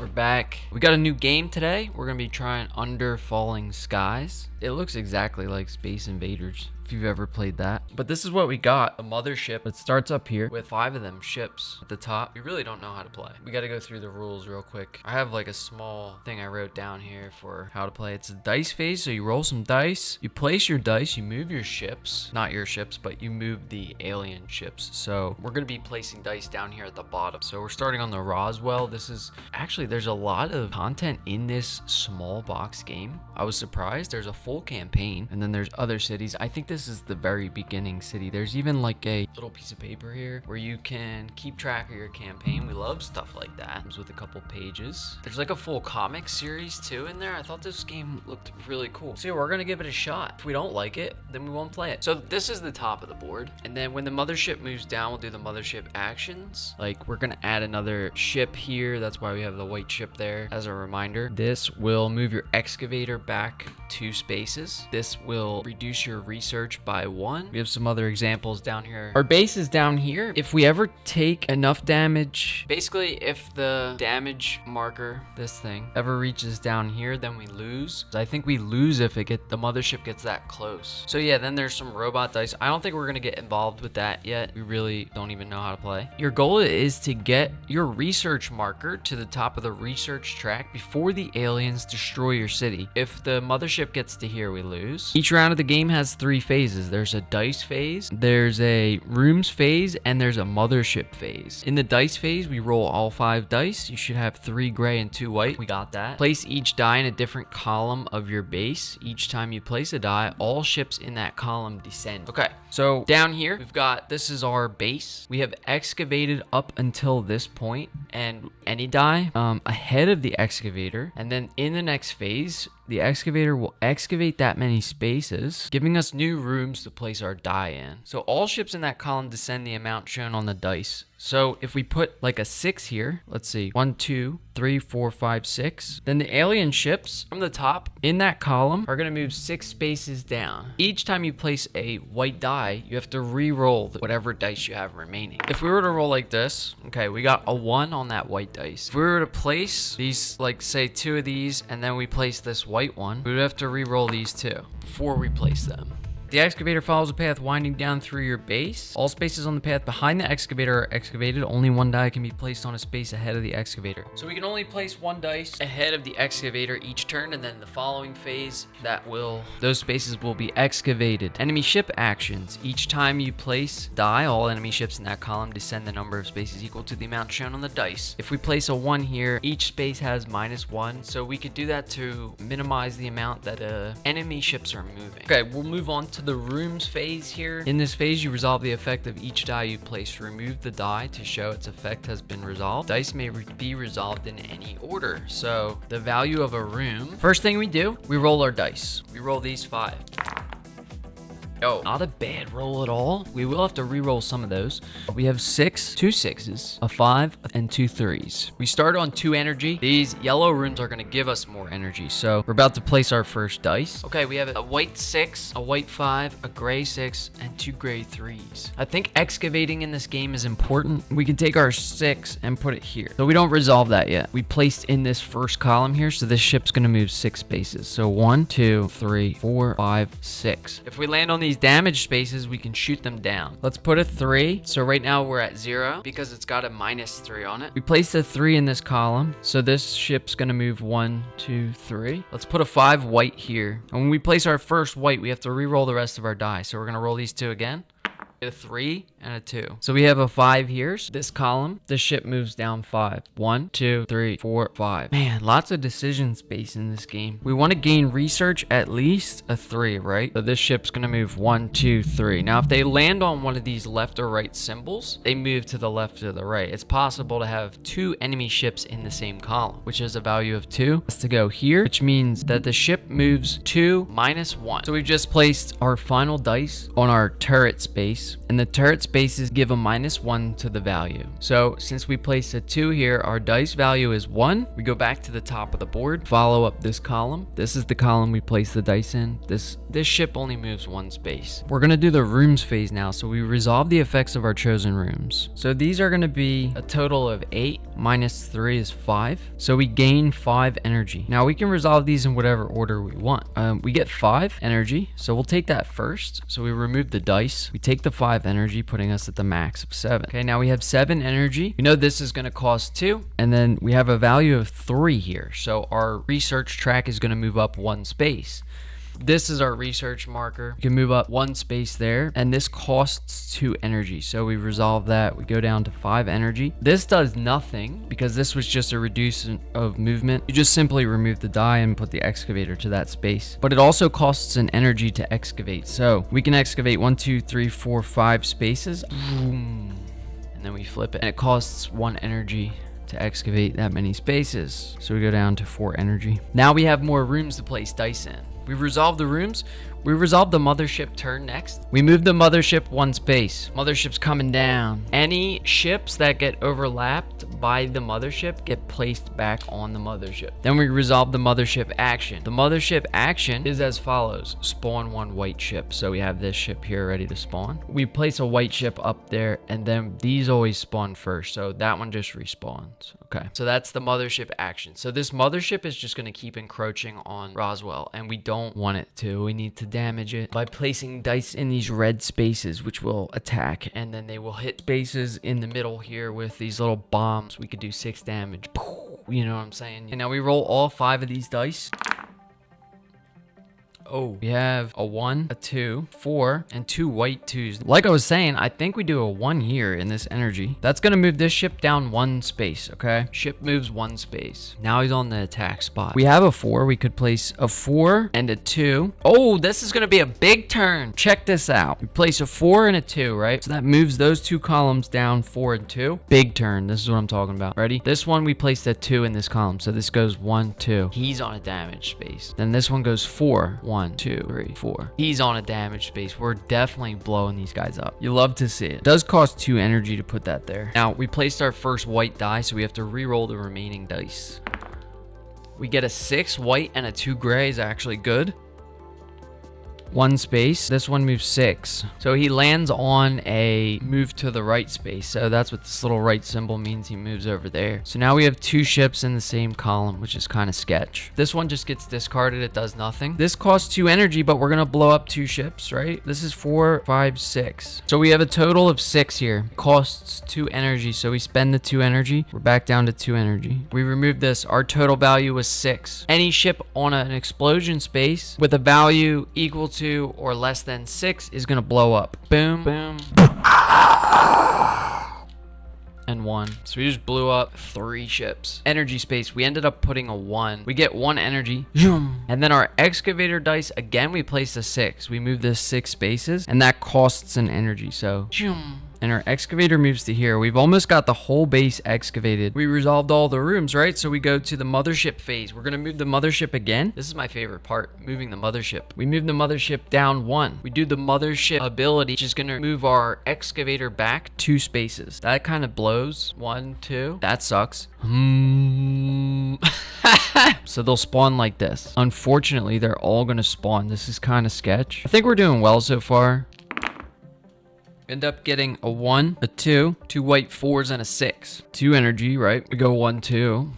We're back. We got a new game today. We're gonna be trying Under Falling Skies. It looks exactly like Space Invaders, if you've ever played that. But this is what we got. A mothership. It starts up here with 5 of them ships at the top. We really don't know how to play. We gotta go through the rules real quick. I have like a small thing I wrote down here for how to play. It's a dice phase, so you roll some dice. You place your dice, you move your ships. Not your ships, but you move the alien ships. So we're gonna be placing dice down here at the bottom. So we're starting on the Roswell. This is actually, there's a lot of content in this small box game. I was surprised. There's a full campaign, and then there's other cities. I think this is the very beginning city. There's even like a little piece of paper here where you can keep track of your campaign. We love stuff like that. Comes with a couple pages. There's like a full comic series too in there. I thought this game looked really cool. So yeah, we're gonna give it a shot. If we don't like it, then we won't play it. So this is the top of the board, and then when the mothership moves down, we'll do the mothership actions. Like, we're gonna add another ship here. That's why we have the white ship there as a reminder. This will move your excavator back 2 spaces. This will reduce your research by 1. We have some other examples down here. Our base is down here. If we ever take enough damage, basically if the damage marker, this thing, ever reaches down here, then we lose. I think we lose if the mothership gets that close. So yeah, then there's some robot dice. I don't think we're gonna get involved with that yet. We really don't even know how to play. Your goal is to get your research marker to the top of the research track before the aliens destroy your city. If the mothership gets to here, we lose. Each round of the game has 3 phases. There's a dice phase, there's a rooms phase, and there's a mothership phase. In the dice phase, we roll all 5 dice. You should have 3 gray and 2 white. We got that. Place each die in a different column of your base. Each time you place a die, all ships in that column descend. Okay, so down here, we've got, this is our base. We have excavated up until this point, and any die ahead of the excavator, and then in the next phase, the excavator will excavate that many spaces, giving us new rooms to place our die in. So all ships in that column descend the amount shown on the dice. So if we put like a 6 here, let's see, 1, 2, 3, 4, 5, 6, then the alien ships from the top in that column are gonna move 6 spaces down. Each time you place a white die, you have to re-roll whatever dice you have remaining. If we were to roll like this, okay, we got a 1 on that white dice. If we were to place these, like say 2 of these, and then we place this white one, we would have to re-roll these 2 before we place them. The excavator follows a path winding down through your base. All spaces on the path behind the excavator are excavated. Only 1 die can be placed on a space ahead of the excavator. So we can only place 1 dice ahead of the excavator each turn, and then the following phase, those spaces will be excavated. Enemy ship actions. Each time you place die, all enemy ships in that column descend the number of spaces equal to the amount shown on the dice. If we place a 1 here, each space has -1, so we could do that to minimize the amount that enemy ships are moving. Okay, we'll move on to the rooms phase here. In this phase, you resolve the effect of each die you place. Remove the die to show its effect has been resolved. Dice may be resolved in any order. So the value of a room, first thing we do, we roll our dice. We roll these 5. Oh, not a bad roll at all. We will have to re-roll some of those. We have 2 6s, a 5, and 2 3s. We start on 2 energy. These yellow rooms are gonna give us more energy. So we're about to place our first dice. Okay, we have a white 6, a white 5, a gray 6, and 2 gray 3s. I think excavating in this game is important. We can take our 6 and put it here. So we don't resolve that yet. We placed in this first column here, so this ship's gonna move 6 spaces. So 1, 2, 3, 4, 5, 6. If we land on these damage spaces, we can shoot them down. Let's put a 3. So right now we're at 0 because it's got a -3 on it. We placed a 3 in this column, so this ship's gonna move 1, 2, 3. Let's put a 5 white here. And when we place our first white, we have to re-roll the rest of our die. So we're gonna roll these 2 again. A 3 and a 2. So we have a 5 here. So this column, the ship moves down 5. 1, 2, 3, 4, 5. Man, lots of decision space in this game. We want to gain research at least a 3, right? So this ship's gonna move 1, 2, 3. Now, if they land on one of these left or right symbols, they move to the left or the right. It's possible to have 2 enemy ships in the same column, which is a value of 2. Has to go here, which means that the ship moves 2 -1. So we've just placed our final dice on our turret space. space, and the turret spaces give a -1 to the value. So since we place a 2 here, our dice value is 1. We go back to the top of the board, follow up this column. This is the column we place the dice in. This ship only moves 1 space. We're gonna do the rooms phase now, so we resolve the effects of our chosen rooms. So these are gonna be a total of 8 minus 3 is 5. So we gain 5 energy. Now we can resolve these in whatever order we want. We get 5 energy, so we'll take that first. So we remove the dice. We take the 5 energy, putting us at the max of 7. Okay, now we have 7 energy. We know this is gonna cost 2, and then we have a value of 3 here. So our research track is gonna move up 1 space. This is our research marker. We can move up 1 space there, and this costs 2 energy. So we resolve that. We go down to 5 energy. This does nothing because this was just a reduction of movement. You just simply remove the die and put the excavator to that space. But it also costs an energy to excavate. So we can excavate 1, 2, 3, 4, 5 spaces. Boom. And then we flip it, and it costs 1 energy to excavate that many spaces. So we go down to 4 energy. Now we have more rooms to place dice in. We resolve the rooms. We resolve the mothership turn next. We move the mothership 1 space. Mothership's coming down. Any ships that get overlapped by the mothership get placed back on the mothership. Then we resolve the mothership action. The mothership action is as follows. Spawn 1 white ship. So we have this ship here ready to spawn. We place a white ship up there, and then these always spawn first. So that one just respawns. Okay. So that's the mothership action. So this mothership is just going to keep encroaching on Roswell, and we don't want it to. We need to damage it by placing dice in these red spaces, which will attack, and then they will hit spaces in the middle here with these little bombs. We could do 6 damage. You know what I'm saying? And now we roll all 5 of these dice. Oh, we have a 1, a 2, 4, and 2 white 2s. Like I was saying, I think we do a 1 here in this energy. That's going to move this ship down 1 space, okay? Ship moves 1 space. Now he's on the attack spot. We have a 4. We could place a 4 and a 2. Oh, this is going to be a big turn. Check this out. We place a 4 and a 2, right? So that moves those 2 columns down 4 and 2. Big turn. This is what I'm talking about. Ready? This one, we placed a 2 in this column. So this goes 1, 2. He's on a damage space. Then this one goes 4, 1, 2, 3, 4. He's on a damage space. We're definitely blowing these guys up. You love to see it. It does cost 2 energy to put that there. Now, we placed our first white die, so we have to re-roll the remaining dice. We get a 6 white and a 2 gray is actually good. 1 space. This one moves 6. So he lands on a move to the right space. So that's what this little right symbol means. He moves over there. So now we have 2 ships in the same column, which is kind of sketch. This one just gets discarded. It does nothing. This costs 2 energy, but we're going to blow up 2 ships, right? This is 4, 5, 6. So we have a total of 6 here. Costs 2 energy. So we spend the 2 energy. We're back down to 2 energy. We remove this. Our total value was 6. Any ship on an explosion space with a value equal to or less than 6 is gonna blow up. Boom, boom, and 1. So we just blew up 3 ships. Energy space, we ended up putting a 1. We get 1 energy. And then our excavator dice, again, we placed a 6. We move this 6 spaces, and that costs an energy. So and our excavator moves to here. We've almost got the whole base excavated. We resolved all the rooms, right? So we go to the mothership phase. We're gonna move the mothership again. This is my favorite part, moving the mothership. We move the mothership down 1. We do the mothership ability, which is gonna move our excavator back 2 spaces. That kind of blows. 1, 2. That sucks. So they'll spawn like this. Unfortunately, they're all gonna spawn. This is kind of sketch. I think we're doing well so far. End up getting a 1, a 2, 2 white 4s, and a 6. 2 energy, right? We go 1, 2.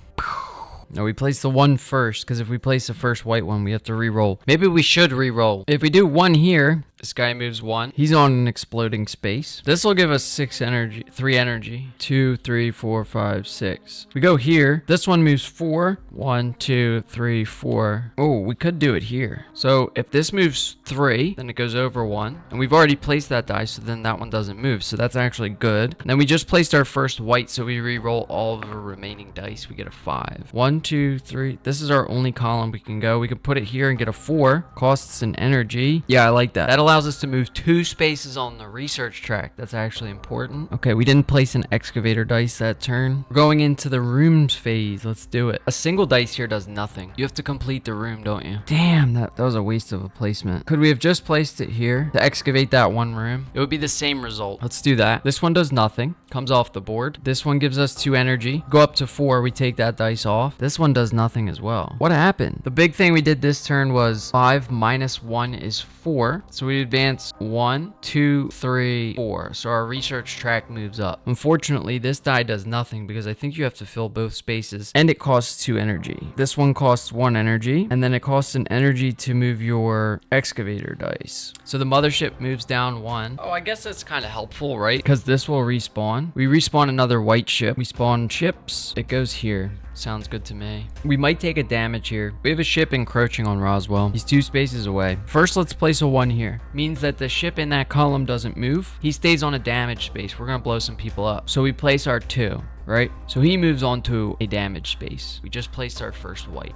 No, we place the 1 first, because if we place the first white one, we have to re-roll. Maybe we should re-roll. If we do 1 here, this guy moves 1. He's on an exploding space. This will give us 6 energy, 3 energy. 2, 3, 4, 5, 6. We go here. This one moves 4. 1, 2, 3, 4. Oh, we could do it here. So if this moves 3, then it goes over 1. And we've already placed that die, so then that one doesn't move. So that's actually good. And then we just placed our first white, so we re-roll all of the remaining dice. We get a 5. 1, 2, 3. This is our only column we can go. We can put it here and get a 4. Costs an energy. Yeah, I like that. That'll allows us to move 2 spaces on the research track. That's actually important. Okay, we didn't place an excavator dice that turn. We're going into the rooms phase. Let's do it. A single dice here does nothing. You have to complete the room, don't you? Damn, that was a waste of a placement. Could we have just placed it here to excavate that one room? It would be the same result. Let's do that. This one does nothing. Comes off the board. This one gives us 2 energy. Go up to 4. We take that dice off. This one does nothing as well. What happened? The big thing we did this turn was 5 minus 1 is 4. So we advance 1, 2, 3, 4. So our research track moves up. Unfortunately, this die does nothing because I think you have to fill both spaces and it costs 2 energy. This one costs 1 energy and then it costs an energy to move your excavator dice. So the mothership moves down 1. Oh, I guess that's kind of helpful, right? Because this will respawn. We respawn another white ship. We spawn ships. It goes here. Sounds good to me. We might take a damage here. We have a ship encroaching on Roswell. He's 2 spaces away. First, let's place a 1 here. Means that the ship in that column doesn't move. He stays on a damage space. We're gonna blow some people up. So we place our 2, right? So he moves on to a damage space. We just placed our first white.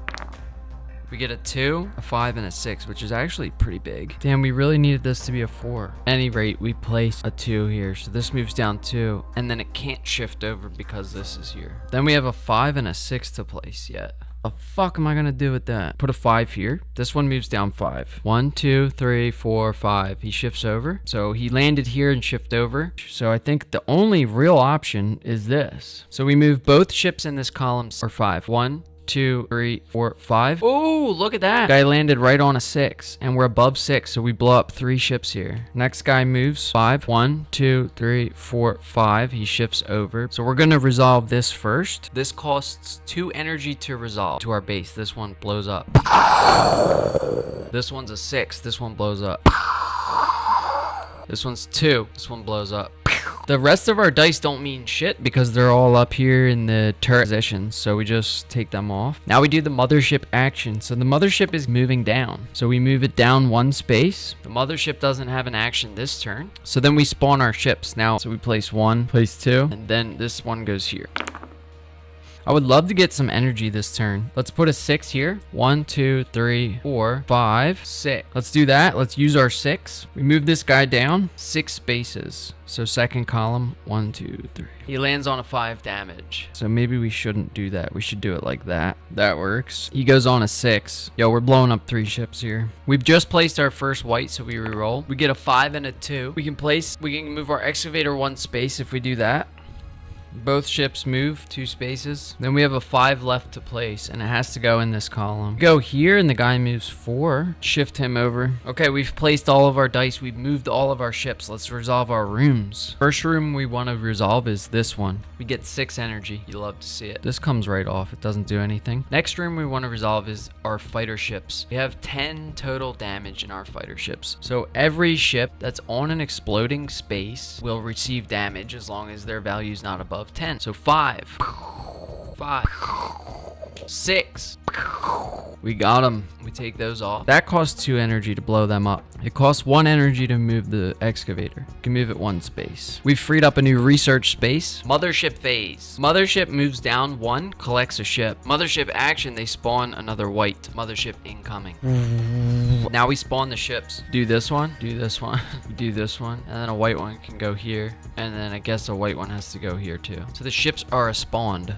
We get a 2, a 5, and a 6, which is actually pretty big. Damn, we really needed this to be a 4. At any rate, we place a 2 here. So this moves down 2, and then it can't shift over because this is here. Then we have a 5 and a 6 to place yet. The fuck am I gonna do with that? Put a 5 here. This one moves down 5. 1, 2, 3, 4, 5. He shifts over. So he landed here and shift over. So I think the only real option is this. So we move both ships in this column or 5. 1, 2, 3, 4, 5. Oh, look at that. Guy landed right on a 6 and we're above 6. So we blow up 3 ships here. Next guy moves 5. 1, 2, 3, 4, 5. He shifts over. So we're going to resolve this first. This costs 2 energy to resolve to our base. This one blows up. This one's a 6. This one blows up. This one's 2. This one blows up. The rest of our dice don't mean shit because they're all up here in the turret positions, so we just take them off. Now we do the mothership action. So the mothership is moving down. So we move it down 1 space. The mothership doesn't have an action this turn. So then we spawn our ships. Now, so we place 1, place 2, and then this one goes here. I would love to get some energy this turn. Let's put a 6 here. 1, 2, 3, 4, 5, 6. Let's do that. Let's use our 6. We move this guy down 6 spaces. So second column, 1, 2, 3. He lands on a 5 damage. So maybe we shouldn't do that. We should do it like that. That works. He goes on a 6. Yo, we're blowing up 3 ships here. We've just placed our first white, so we reroll. We get a 5 and a 2. We can move our excavator 1 space if we do that. Both ships move 2 spaces. Then we have a 5 left to place, and it has to go in this column. Go here, and the guy moves 4. Shift him over. Okay, we've placed all of our dice. We've moved all of our ships. Let's resolve our rooms. First room we want to resolve is this one. We get 6 energy. You love to see it. This comes right off. It doesn't do anything. Next room we want to resolve is our fighter ships. We have 10 total damage in our fighter ships. So every ship that's on an exploding space will receive damage as long as their value is not above 10. So 5, 6. We got them. We take those off. That costs 2 energy to blow them up. It costs 1 energy to move the excavator. You can move it 1 space. We've freed up a new research space. Mothership phase. Mothership moves down 1, collects a ship. Mothership action, they spawn another white. Mothership incoming. Now we spawn the ships. Do this one, do this one, do this one, and then a white one can go here. And then I guess a white one has to go here too. So the ships are spawned.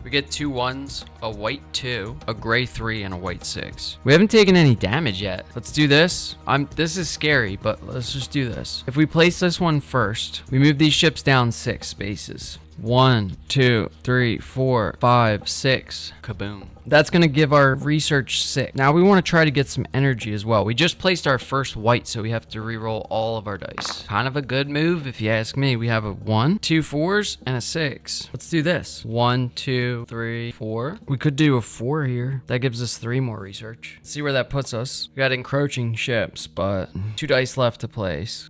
We get 2 1s, a white 2, a gray 3, and a white 6. We haven't taken any damage yet. Let's do this. This is scary, but let's just do this. If we place this one first, we move these ships down 6 spaces. 1, 2, 3, 4, 5, 6. Kaboom. That's going to give our research 6. Now we want to try to get some energy as well. We just placed our first white, so we have to re-roll all of our dice. Kind of a good move, if you ask me. We have a 1, 2 4s, and a 6. Let's do this. 1, 2, 3, 4. We could do a 4 here. That gives us 3 more research. Let's see where that puts us. We got encroaching ships, but 2 dice left to place.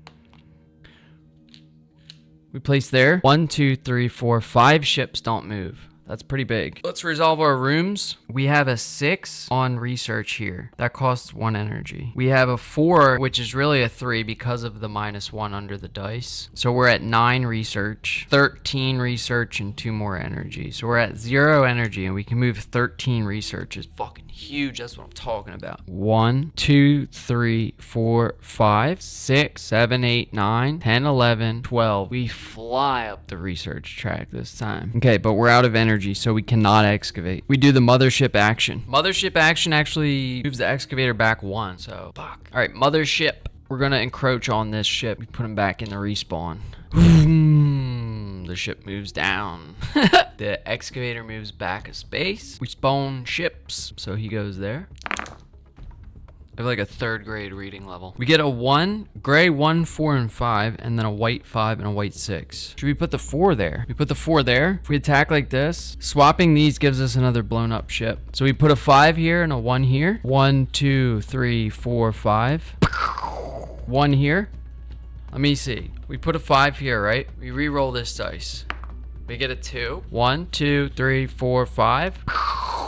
We place there. 1, 2, 3, 4, 5 ships don't move. That's pretty big. Let's resolve our rooms. We have a 6 on research here. That costs 1 energy. We have a 4, which is really a 3 because of the -1 under the dice. So we're at 9 research, 13 research, and 2 more energy. So we're at 0 energy, and we can move 13 research. Is fucking huge. That's what I'm talking about. 1, 2, 3, 4, 5, 6, 7, 8, 9, 10, 11, 12. We fly up the research track this time. Okay, but we're out of energy, so we cannot excavate. We do the mothership action. Mothership action actually moves the excavator back 1, so fuck. All right, mothership. We're gonna encroach on this ship. We put him back in the respawn. The ship moves down. The excavator moves back a space. We spawn ships, so he goes there. I have like a 3rd grade reading level. We get a 1, gray 1, 4, and 5, and then a white 5 and a white 6. Should we put the 4 there? We put the 4 there. If we attack like this, swapping these gives us another blown up ship. So we put a 5 here and a 1 here. 1, 2, 3, 4, 5. 1 here. Let me see. We put a 5 here, right? We re-roll this dice. We get a 2. 1, 2, 3, 4, 5.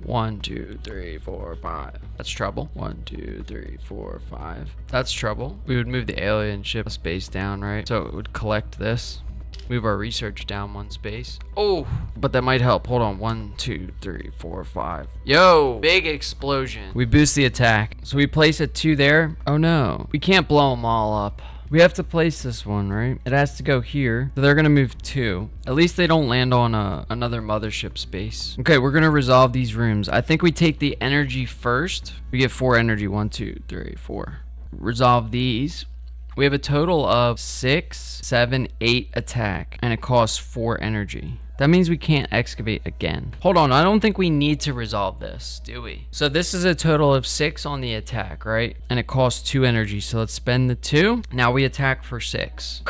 1, 2, 3, 4, 5. That's trouble. 1, 2, 3, 4, 5. That's trouble. We would move the alien ship a space down, right? So it would collect this. Move our research down 1 space. Oh, but that might help. Hold on. 1, 2, 3, 4, 5. Yo, big explosion. We boost the attack. So we place a 2 there. Oh no, we can't blow them all up. We have to place this one, right? It has to go here. So they're going to move 2. At least they don't land on another mothership space. Okay, we're going to resolve these rooms. I think we take the energy first. We get 4 energy. 1, 2, 3, 4. Resolve these. We have a total of 6, 7, 8 attack. And it costs 4 energy. That means we can't excavate again. Hold on, I don't think we need to resolve this, do we? So this is a total of 6 on the attack, right? And it costs 2 energy, so let's spend the 2. Now we attack for 6.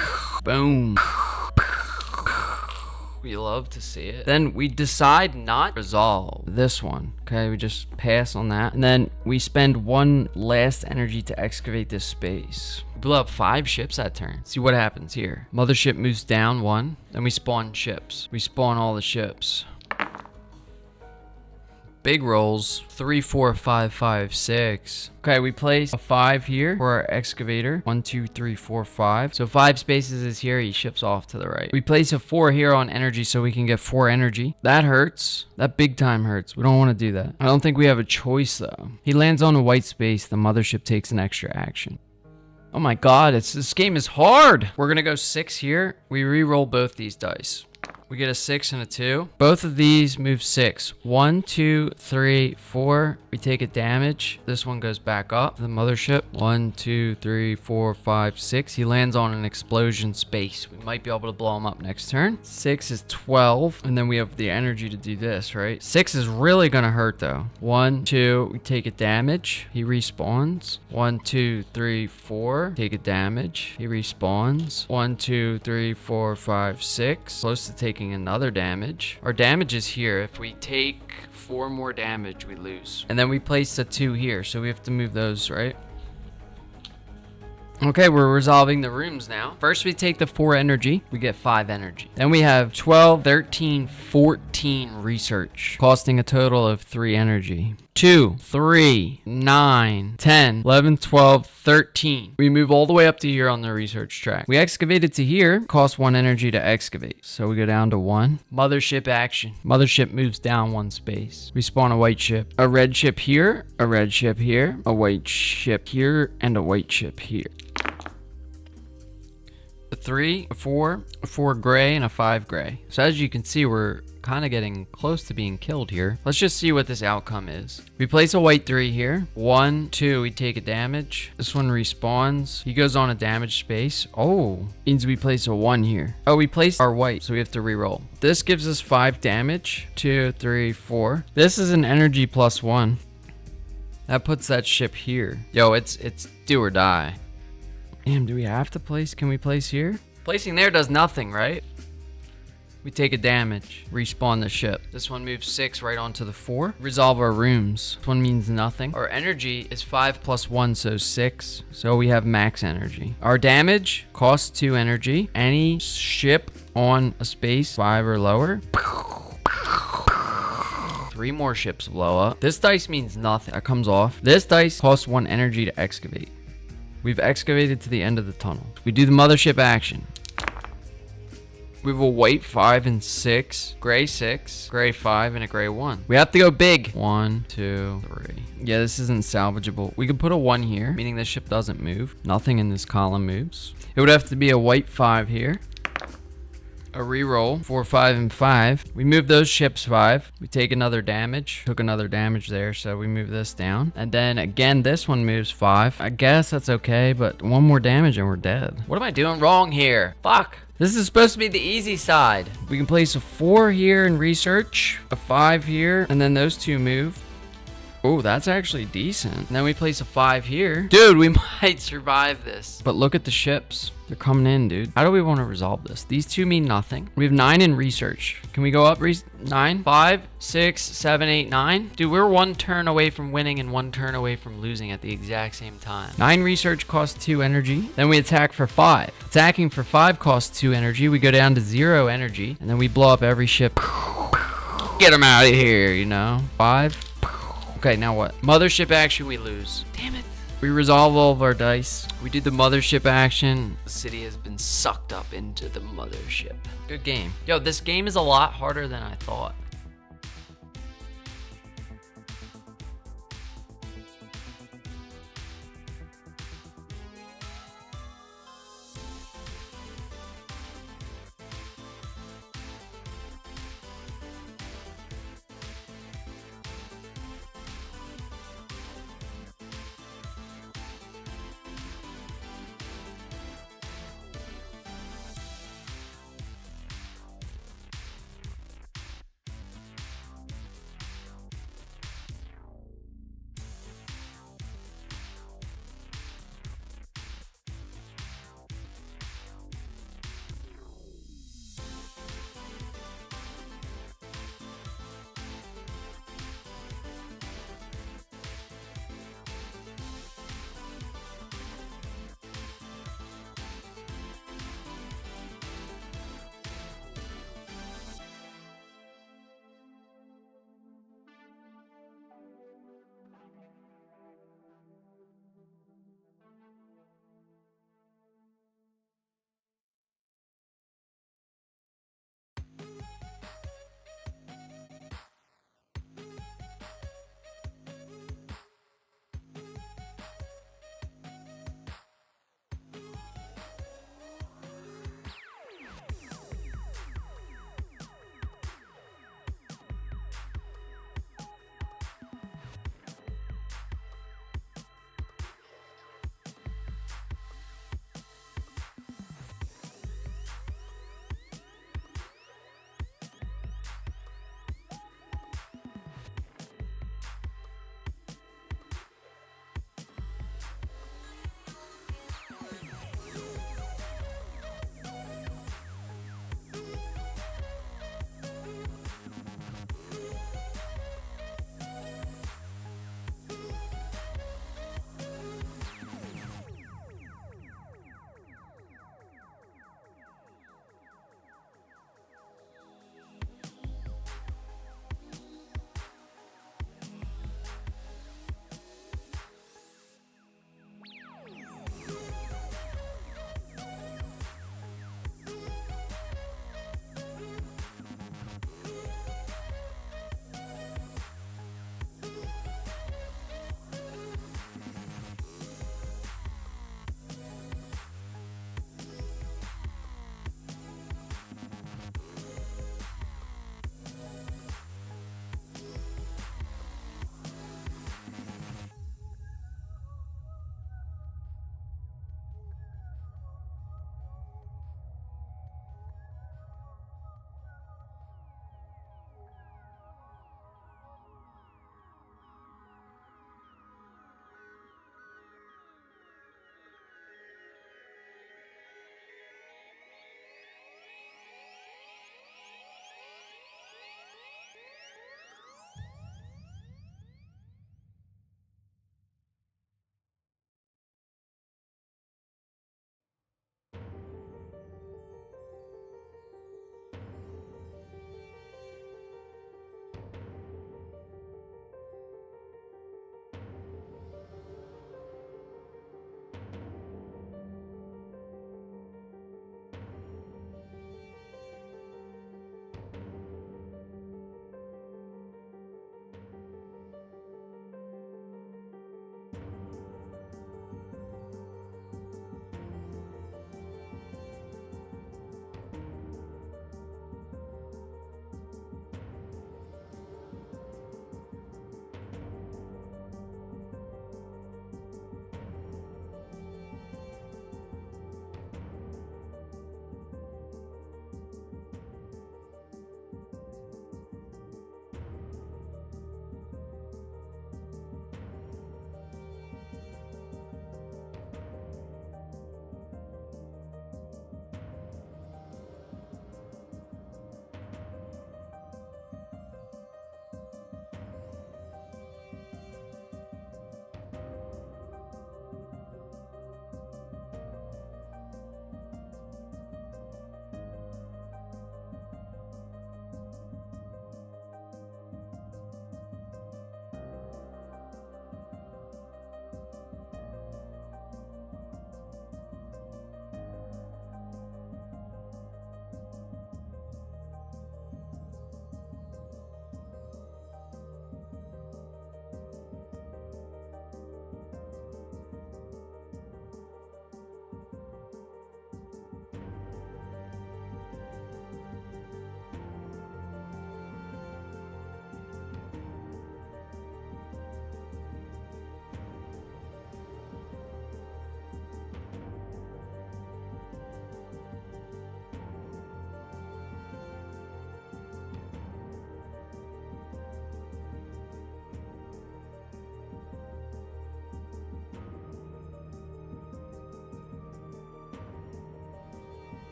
Boom. We love to see it. Then we decide not to resolve this one. Okay, we just pass on that. And then we spend 1 last energy to excavate this space. We blew up 5 ships that turn. See what happens here. Mothership moves down 1. Then we spawn ships. We spawn all the ships. Big rolls. 3, 4, 5, 5, 6. Okay, we place a 5 here for our excavator. 1, 2, 3, 4, 5. So 5 spaces is here. He ships off to the right. We place a 4 here on energy so we can get 4 energy. That hurts. That big time hurts. We don't want to do that. I don't think we have a choice though. He lands on a white space. The mothership takes an extra action. Oh my god, this game is hard. We're gonna go 6 here. We re-roll both these dice. We get a 6 and a 2. Both of these move 6. 1, 2, 3, 4. We take a damage. This one goes back up. The mothership. 1, 2, 3, 4, 5, 6. He lands on an explosion space. We might be able to blow him up next turn. 6 is 12. And then we have the energy to do this, right? 6 is really gonna hurt though. 1, 2. We take a damage. He respawns. 1, 2, 3, 4. Take a damage. He respawns. 1, 2, 3, 4, 5, 6. Close to taking another damage. Our damage is here. If we take 4 more damage, we lose. And then we place a 2 here, so we have to move those, right? Okay, we're resolving the rooms now. First, we take the 4 energy. We get 5 energy. Then we have 12, 13, 14 research, costing a total of 3 energy. 2, 3, 9, 10, 11, 12, 13. We move all the way up to here on the research track. We excavated to here, costs 1 energy to excavate. So we go down to 1. Mothership action. Mothership moves down 1 space. We spawn a white ship. A red ship here, a red ship here, a white ship here, and a white ship here. A 3, a 4, a 4 gray, and a 5 gray. So as you can see, we're kind of getting close to being killed here. Let's just see what this outcome is. We place a white 3 here. 1, 2, we take a damage. This one respawns. He goes on a damage space. Oh, means we place a 1 here. Oh, we placed our white, so we have to re-roll. This gives us 5 damage. 2, 3, 4. This is an energy plus 1. That puts that ship here. Yo, it's do or die. Damn, do we have to place? Can we place here? Placing there does nothing, right? We take a damage, respawn the ship. This one moves 6 right onto the 4. Resolve our rooms. This one means nothing. Our energy is 5 plus 1, so 6. So we have max energy. Our damage costs 2 energy. Any ship on a space 5 or lower 3 more ships blow up. This dice means nothing. That comes off. This dice costs 1 energy to excavate. We've excavated to the end of the tunnel. We do the mothership action. We have a white 5 and 6, gray 6, gray 5, and a gray 1. We have to go big. 1, 2, 3. Yeah, this isn't salvageable. We could put a 1 here, meaning the ship doesn't move. Nothing in this column moves. It would have to be a white 5 here. A reroll, 4, 5, and 5. We move those ships 5. We take another damage. Took another damage there, so we move this down. And then again, this one moves 5. I guess that's okay, but 1 more damage and we're dead. What am I doing wrong here? Fuck. This is supposed to be the easy side. We can place a 4 here in research, a 5 here, and then those 2 move. Oh, that's actually decent. And then we place a 5 here. Dude, we might survive this. But look at the ships. They're coming in, dude. How do we want to resolve this? These 2 mean nothing. We have 9 in research. Can we go up 9? 5, 6, 7, 8, 9? Dude, we're 1 turn away from winning and 1 turn away from losing at the exact same time. 9 research costs 2 energy. Then we attack for 5. Attacking for 5 costs 2 energy. We go down to 0 energy. And then we blow up every ship. Get them out of here, you know? 5. Okay, now what? Mothership action, we lose. Damn it. We resolve all of our dice. We do the mothership action. The city has been sucked up into the mothership. Good game. Yo, this game is a lot harder than I thought.